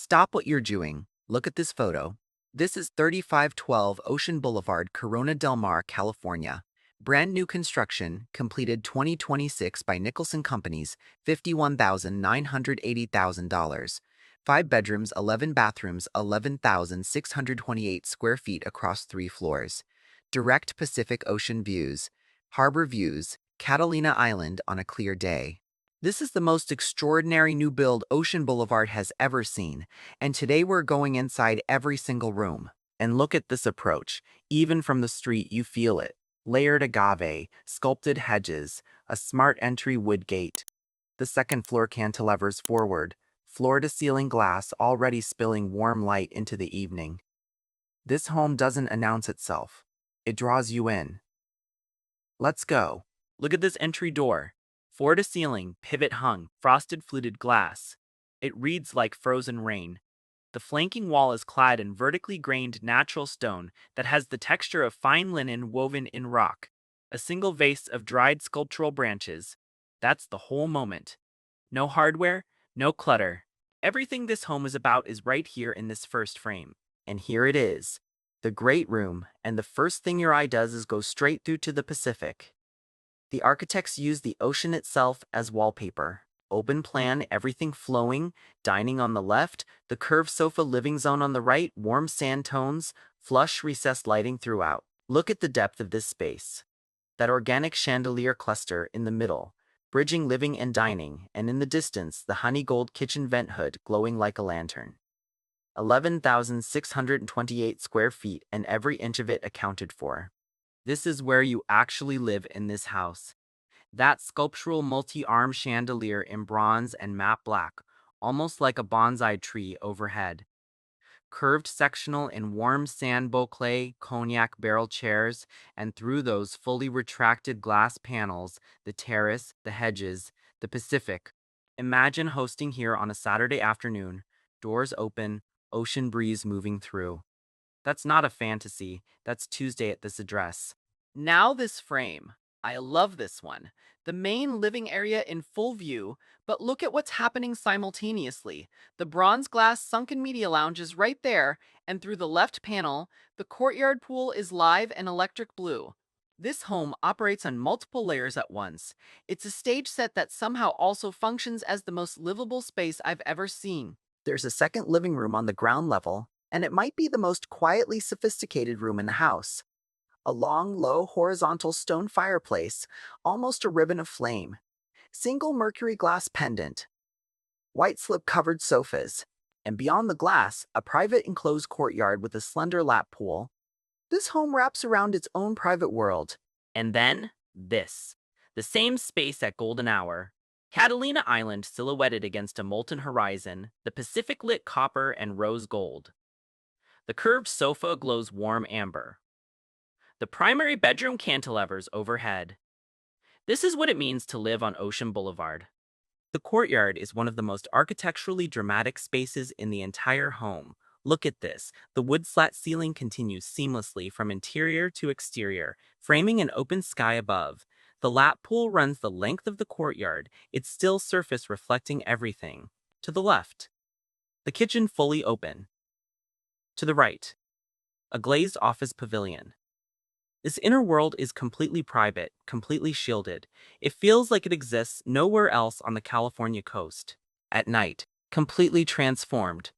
Stop what you're doing. Look at this photo. This is 3512 Ocean Boulevard, Corona del Mar, California. Brand new construction, completed 2026 by Nicholson Companies, $51,980,000. 5 bedrooms, 11 bathrooms, 11,628 square feet across 3 floors. Direct Pacific Ocean views, harbor views, Catalina Island on a clear day. This is the most extraordinary new build Ocean Boulevard has ever seen, and today we're going inside every single room. And look at this approach. Even from the street, you feel it. Layered agave, sculpted hedges, a smart entry wood gate. The second floor cantilevers forward, floor-to-ceiling glass already spilling warm light into the evening. This home doesn't announce itself. It draws you in. Let's go. Look at this entry door. Floor-to-ceiling, pivot-hung, frosted fluted glass. It reads like frozen rain. The flanking wall is clad in vertically grained natural stone that has the texture of fine linen woven in rock. A single vase of dried sculptural branches. That's the whole moment. No hardware, no clutter. Everything this home is about is right here in this first frame. And here it is. The great room, and the first thing your eye does is go straight through to the Pacific. The architects used the ocean itself as wallpaper. Open plan, everything flowing, dining on the left, the curved sofa living zone on the right, warm sand tones, flush recessed lighting throughout. Look at the depth of this space. That organic chandelier cluster in the middle, bridging living and dining, and in the distance, the honey gold kitchen vent hood glowing like a lantern. 11,628 square feet, and every inch of it accounted for. This is where you actually live in this house. That sculptural multi-arm chandelier in bronze and matte black, almost like a bonsai tree overhead. Curved sectional in warm sand boucle cognac barrel chairs, and through those fully retracted glass panels, the terrace, the hedges, the Pacific. Imagine hosting here on a Saturday afternoon, doors open, ocean breeze moving through. That's not a fantasy, that's Tuesday at this address. Now this frame. I love this one. The main living area in full view, but look at what's happening simultaneously. The bronze glass sunken media lounge is right there, and through the left panel, the courtyard pool is live and electric blue. This home operates on multiple layers at once. It's a stage set that somehow also functions as the most livable space I've ever seen. There's a second living room on the ground level, and it might be the most quietly sophisticated room in the house. A long, low, horizontal stone fireplace, almost a ribbon of flame. Single mercury glass pendant. White slip-covered sofas. And beyond the glass, a private enclosed courtyard with a slender lap pool. This home wraps around its own private world. And then, this. The same space at golden hour. Catalina Island silhouetted against a molten horizon, the Pacific lit copper and rose gold. The curved sofa glows warm amber. The primary bedroom cantilevers overhead. This is what it means to live on Ocean Boulevard. The courtyard is one of the most architecturally dramatic spaces in the entire home. Look at this. The wood slat ceiling continues seamlessly from interior to exterior, framing an open sky above. The lap pool runs the length of the courtyard, its still surface reflecting everything. To the left, the kitchen fully open. To the right, a glazed office pavilion. This inner world is completely private, completely shielded. It feels like it exists nowhere else on the California coast. At night, completely transformed.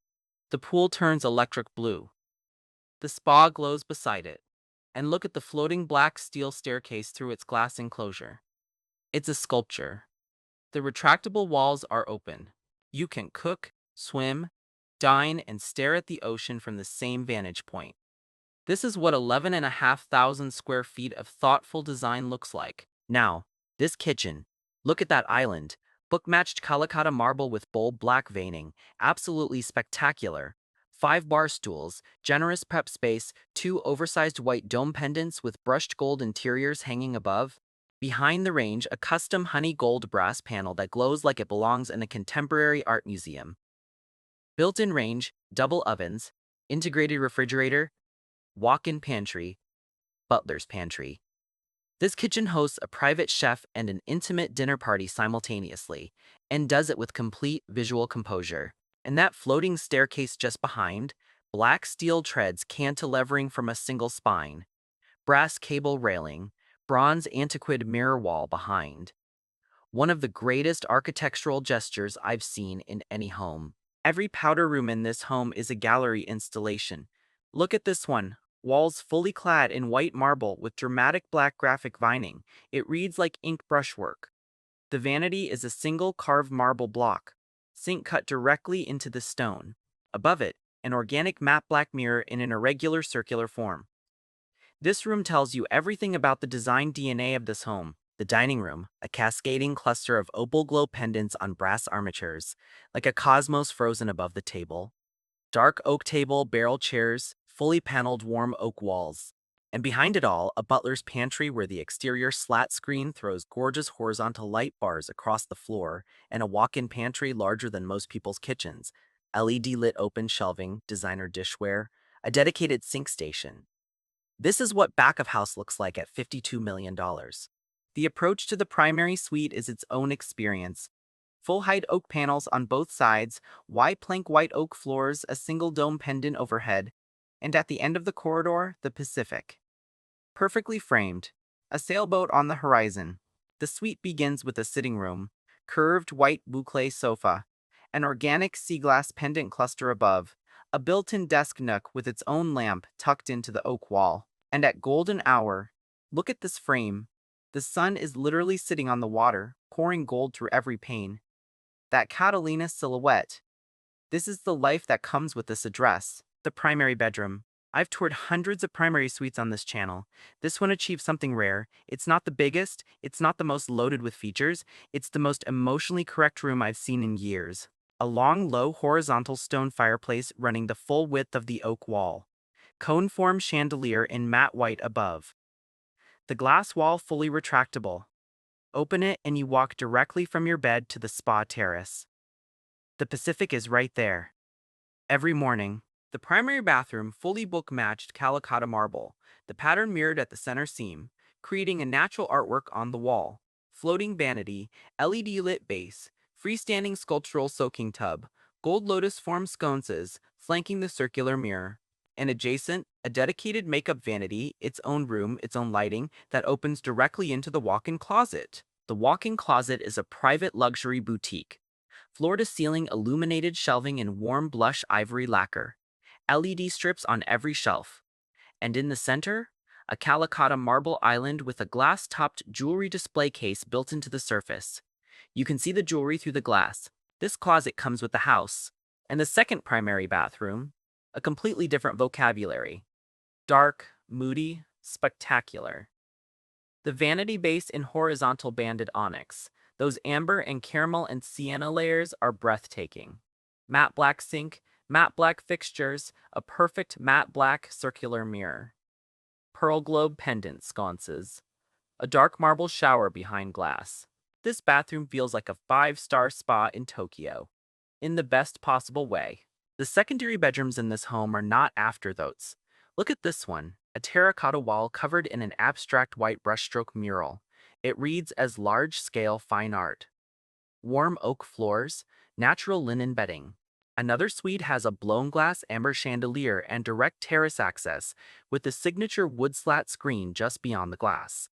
The pool turns electric blue. The spa glows beside it. And look at the floating black steel staircase through its glass enclosure. It's a sculpture. The retractable walls are open. You can cook, swim, dine, and stare at the ocean from the same vantage point. This is what 11,500 square feet of thoughtful design looks like. Now, this kitchen. Look at that island. Bookmatched Calacatta marble with bold black veining. Absolutely spectacular. 5 bar stools, generous prep space, 2 oversized white dome pendants with brushed gold interiors hanging above. Behind the range, a custom honey gold brass panel that glows like it belongs in a contemporary art museum. Built-in range, double ovens, integrated refrigerator, walk-in pantry, butler's pantry. This kitchen hosts a private chef and an intimate dinner party simultaneously, and does it with complete visual composure. And that floating staircase just behind, black steel treads cantilevering from a single spine, brass cable railing, bronze antiquated mirror wall behind. One of the greatest architectural gestures I've seen in any home. Every powder room in this home is a gallery installation. Look at this one. Walls fully clad in white marble with dramatic black graphic vining. It reads like ink brushwork. The vanity is a single carved marble block, sink cut directly into the stone. Above it, an organic matte black mirror in an irregular circular form. This room tells you everything about the design DNA of this home. The dining room, a cascading cluster of opal glow pendants on brass armatures, like a cosmos frozen above the table. Dark oak table, barrel chairs, fully paneled warm oak walls. And behind it all, a butler's pantry where the exterior slat screen throws gorgeous horizontal light bars across the floor, and a walk-in pantry larger than most people's kitchens, LED-lit open shelving, designer dishware, a dedicated sink station. This is what back of house looks like at $52 million. The approach to the primary suite is its own experience. Full-height oak panels on both sides, wide plank white oak floors, a single dome pendant overhead, and at the end of the corridor, the Pacific. Perfectly framed, a sailboat on the horizon. The suite begins with a sitting room, curved white boucle sofa, an organic sea glass pendant cluster above, a built-in desk nook with its own lamp tucked into the oak wall. And at golden hour, look at this frame. The sun is literally sitting on the water, pouring gold through every pane. That Catalina silhouette. This is the life that comes with this address. The primary bedroom. I've toured hundreds of primary suites on this channel. This one achieves something rare. It's not the biggest, it's not the most loaded with features, it's the most emotionally correct room I've seen in years. A long, low, horizontal stone fireplace running the full width of the oak wall. Cone-form chandelier in matte white above. The glass wall fully retractable. Open it and you walk directly from your bed to the spa terrace. The Pacific is right there. Every morning, the primary bathroom fully book-matched Calacatta marble, the pattern mirrored at the center seam, creating a natural artwork on the wall. Floating vanity, LED-lit base, freestanding sculptural soaking tub, gold lotus form sconces flanking the circular mirror. And adjacent, a dedicated makeup vanity, its own room, its own lighting, that opens directly into the walk-in closet. The walk-in closet is a private luxury boutique. Floor-to-ceiling illuminated shelving in warm blush ivory lacquer. LED strips on every shelf. And in the center, a Calacatta marble island with a glass-topped jewelry display case built into the surface. You can see the jewelry through the glass. This closet comes with the house. And the second primary bathroom, a completely different vocabulary. Dark, moody, spectacular. The vanity base in horizontal banded onyx. Those amber and caramel and sienna layers are breathtaking. Matte black sink, matte black fixtures, a perfect matte black circular mirror. Pearl globe pendant sconces. A dark marble shower behind glass. This bathroom feels like a 5-star spa in Tokyo. In the best possible way. The secondary bedrooms in this home are not afterthoughts. Look at this one, a terracotta wall covered in an abstract white brushstroke mural. It reads as large-scale fine art. Warm oak floors, natural linen bedding. Another suite has a blown glass amber chandelier and direct terrace access, with the signature wood slat screen just beyond the glass.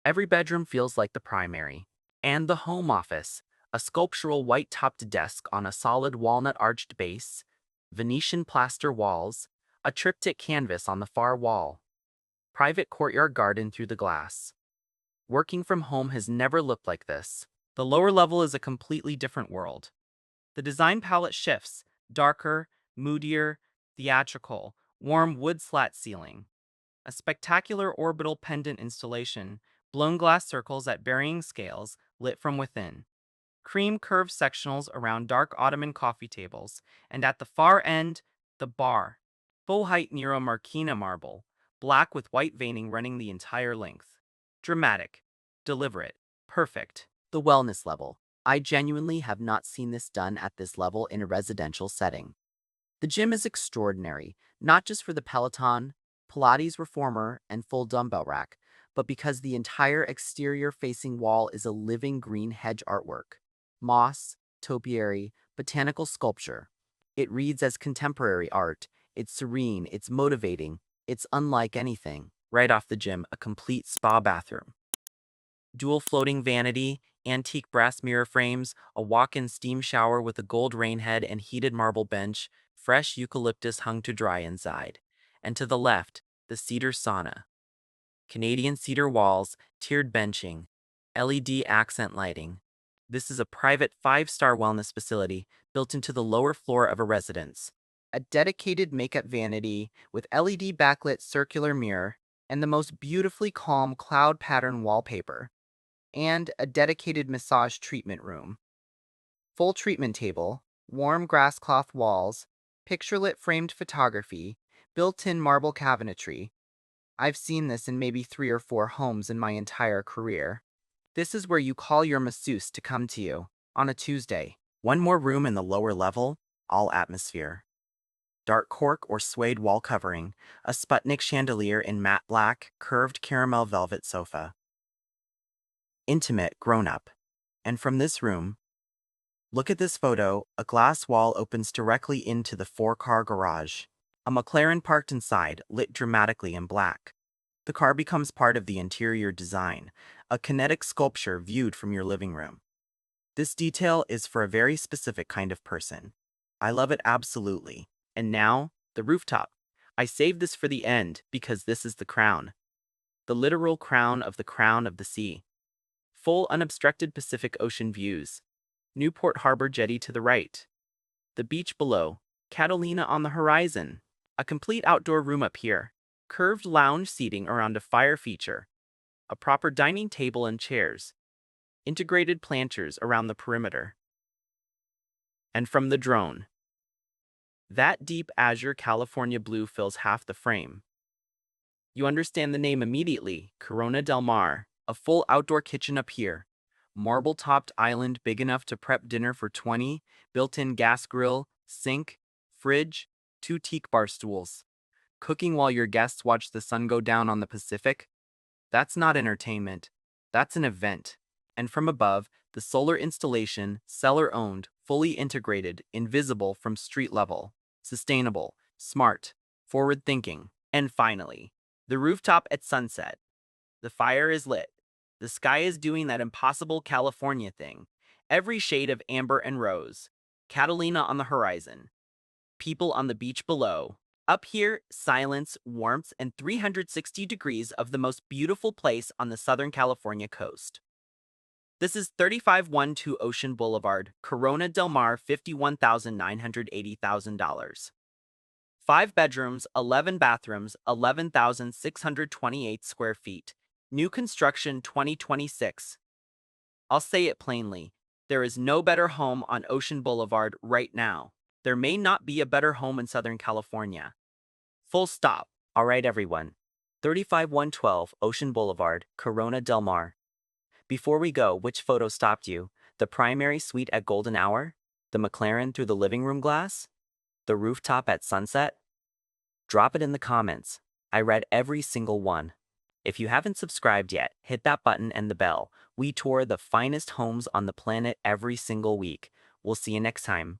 Every bedroom feels like the primary. And the home office. A sculptural white-topped desk on a solid walnut-arched base, Venetian plaster walls, a triptych canvas on the far wall, private courtyard garden through the glass. Working from home has never looked like this. The lower level is a completely different world. The design palette shifts, darker, moodier, theatrical, warm wood slat ceiling. A spectacular orbital pendant installation, blown glass circles at varying scales, lit from within. Cream curved sectionals around dark Ottoman coffee tables, and at the far end, the bar. Full-height Nero Marquina marble, black with white veining running the entire length. Dramatic, deliberate, perfect. The wellness level. I genuinely have not seen this done at this level in a residential setting. The gym is extraordinary, not just for the Peloton, Pilates reformer, and full dumbbell rack, but because the entire exterior facing wall is a living green hedge artwork. Moss, topiary, botanical sculpture. It reads as contemporary art. It's serene, it's motivating, it's unlike anything. Right off the gym, a complete spa bathroom. Dual floating vanity, antique brass mirror frames, a walk-in steam shower with a gold rain head and heated marble bench, fresh eucalyptus hung to dry inside. And to the left, the cedar sauna. Canadian cedar walls, tiered benching, LED accent lighting. This is a private five-star wellness facility built into the lower floor of a residence. A dedicated makeup vanity with LED backlit circular mirror and the most beautifully calm cloud pattern wallpaper. And a dedicated massage treatment room. Full treatment table, warm grass cloth walls, picture-lit framed photography, built-in marble cabinetry. I've seen this in maybe 3 or 4 homes in my entire career. This is where you call your masseuse to come to you on a Tuesday. One more room in the lower level, all atmosphere. Dark cork or suede wall covering, a Sputnik chandelier in matte black, curved caramel velvet sofa. Intimate, grown-up. And from this room, look at this photo, a glass wall opens directly into the 4-car garage. A McLaren parked inside, lit dramatically in black. The car becomes part of the interior design, a kinetic sculpture viewed from your living room. This detail is for a very specific kind of person. I love it absolutely. And now, the rooftop. I saved this for the end because this is the crown. The literal crown of the sea. Full unobstructed Pacific Ocean views. Newport Harbor jetty to the right. The beach below. Catalina on the horizon. A complete outdoor room up here. Curved lounge seating around a fire feature. A proper dining table and chairs. Integrated planters around the perimeter. And from the drone. That deep azure California blue fills half the frame. You understand the name immediately, Corona del Mar. A full outdoor kitchen up here. Marble-topped island big enough to prep dinner for 20, built-in gas grill, sink, fridge, 2 teak bar stools. Cooking while your guests watch the sun go down on the Pacific? That's not entertainment. That's an event. And from above, the solar installation, seller-owned, fully integrated, invisible from street level. Sustainable, smart, forward-thinking. And finally, the rooftop at sunset. The fire is lit. The sky is doing that impossible California thing. Every shade of amber and rose. Catalina on the horizon. People on the beach below. Up here, silence, warmth, and 360 degrees of the most beautiful place on the Southern California coast. This is 3512 Ocean Boulevard, Corona del Mar, $51,980,000. 5 bedrooms, 11 bathrooms, 11,628 square feet. New construction 2026. I'll say it plainly. There is no better home on Ocean Boulevard right now. There may not be a better home in Southern California. Full stop. All right, everyone. 35112 Ocean Boulevard, Corona del Mar. Before we go, which photo stopped you? The primary suite at golden hour? The McLaren through the living room glass? The rooftop at sunset? Drop it in the comments. I read every single one. If you haven't subscribed yet, hit that button and the bell. We tour the finest homes on the planet every single week. We'll see you next time.